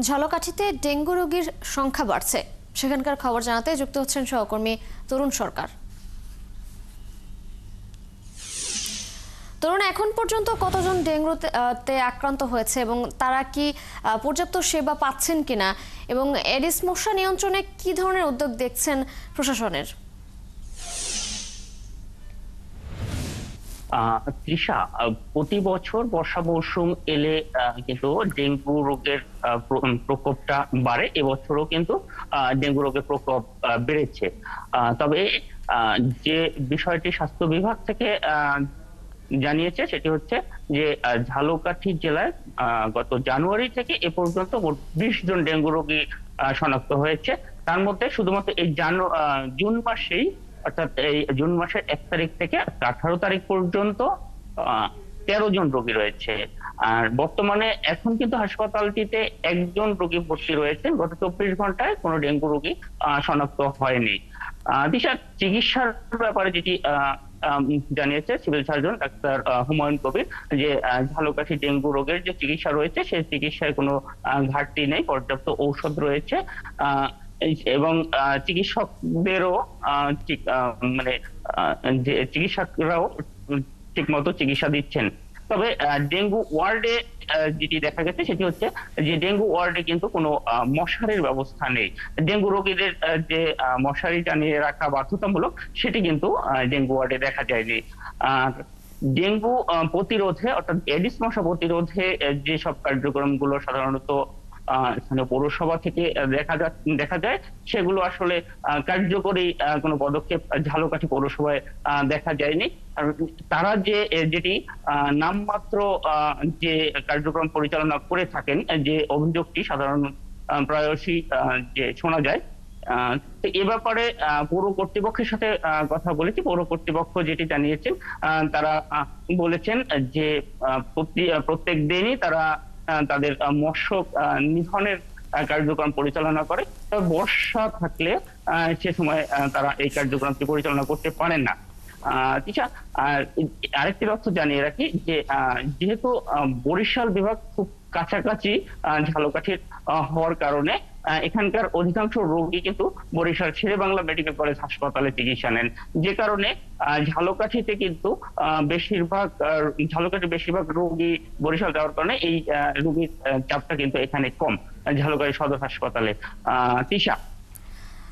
ঝালকাঠিতে dengue রোগীর সংখ্যা বাড়ছে, সেখানকার খবর জানাতে যুক্ত হচ্ছেন সহকর্মী তরুণ সরকার। তরুণ, এখন পর্যন্ত কতজন ডেঙ্গুতে আক্রান্ত হয়েছে এবং তারা কি পর্যাপ্ত সেবা পাচ্ছেন কিনা, এবং এডিস মশা নিয়ন্ত্রণে কি ধরনের উদ্যোগ দেখছেন প্রশাসনের? তৃষা, প্রতি বছর বর্ষা মৌসুম এলে কিন্তু ডেঙ্গু রোগের প্রকোপটা বাড়ে। এবছরও কিন্তু ডেঙ্গু রোগের প্রকোপ বেড়েছে। তবে যে বিষয়টি স্বাস্থ্য বিভাগ থেকে জানিয়েছে সেটি হচ্ছে যে ঝালকাঠি জেলায় গত জানুয়ারি থেকে এ পর্যন্ত মোট 20 জন ডেঙ্গু রোগী শনাক্ত হয়েছে। তার মধ্যে শুধুমাত্র এই জুন মাসেই, অর্থাৎ এই জুন মাসের 1 তারিখ থেকে 18 তারিখ পর্যন্ত 13 জন রোগী রয়েছে। আর বর্তমানে এখন কিন্তু হাসপাতালটিতে একজন রোগী ভর্তি রয়েছে। গত 24 ঘন্টায় কোনো ডেঙ্গু রোগী শনাক্ত হয়নি। দিশা, চিকিৎসার ব্যাপারে যেটি জানিয়েছে civil surgeon doctor Humayun Kabir, যে ঝালকাঠি ডেঙ্গু রোগের যে চিকিৎসা রয়েছে সেই চিকিৎসায় কোনো ঘাটতি নেই, পর্যাপ্ত ঔষধ রয়েছে এবং চিকিৎসকদেরও মানে যে চিকিৎসকরাও ঠিক মতো চিকিৎসা দিচ্ছেন। তবে ডেঙ্গু ওয়ার্ডে যেটি দেখা গেছে সেটি হচ্ছে যে ডেঙ্গু ওয়ার্ডে কিন্তু কোনো মশারির ব্যবস্থা নেই। ডেঙ্গু রোগীদের যে মশারি টানিয়ে রাখা বাধ্যতামূলক, সেটি কিন্তু ডেঙ্গু ওয়ার্ডে দেখা যায়নি। আর ডেঙ্গু প্রতিরোধে, অর্থাৎ এডিস মশা প্রতিরোধে যেসব কার্যক্রমগুলো সাধারণত স্থানীয় পৌরসভা থেকে দেখা যায়, সেগুলো আসলে কার্যকরী কোনো পদক্ষেপ ঝালকাঠি পৌরসভায় দেখা যায়নি। আর তারা যেটি নামমাত্র যে কার্যক্রম পরিচালনা করে থাকেন, যে অভিযোগটি সাধারণত প্রায়শই যে শোনা যায়, তো এ ব্যাপারে পৌর কর্তৃপক্ষের সাথে কথা বলেছি। পৌর কর্তৃপক্ষ যেটি জানিয়েছেন, তারা বলেছেন যে প্রত্যেক দিনই তারা তাদের মৎস্য নিধনের কার্যক্রম পরিচালনা করে। তবে বর্ষা থাকলে সে সময় তারা এই কার্যক্রমটি পরিচালনা করতে পারেন না। তিশা, আরেকটি তথ্য জানিয়ে রাখি যে যেহেতু বরিশাল বিভাগ খুব কাছাকাছি ঝালকাঠির হওয়ার কারণে এখানকার অধিকাংশ রোগী কিন্তু বরিশাল শেরেবাংলা মেডিকেল কলেজ হাসপাতালে চিকিৎসা নেন, যে কারণে ঝালকাঠিতে কিন্তু ঝালকাঠির বেশিরভাগ রোগী বরিশাল যাওয়ার কারণে এই রোগীর চাপটা কিন্তু এখানে কম ঝালকাঠি সদর হাসপাতালে। তিশা।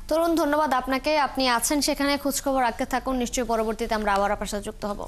তরুণ, ধন্যবাদ আপনাকে। আপনি আছেন সেখানে, খোঁজখবর রাখতে থাকুন। নিশ্চয়ই পরবর্তীতে আমরা আবার আপনার সাথে যুক্ত হব।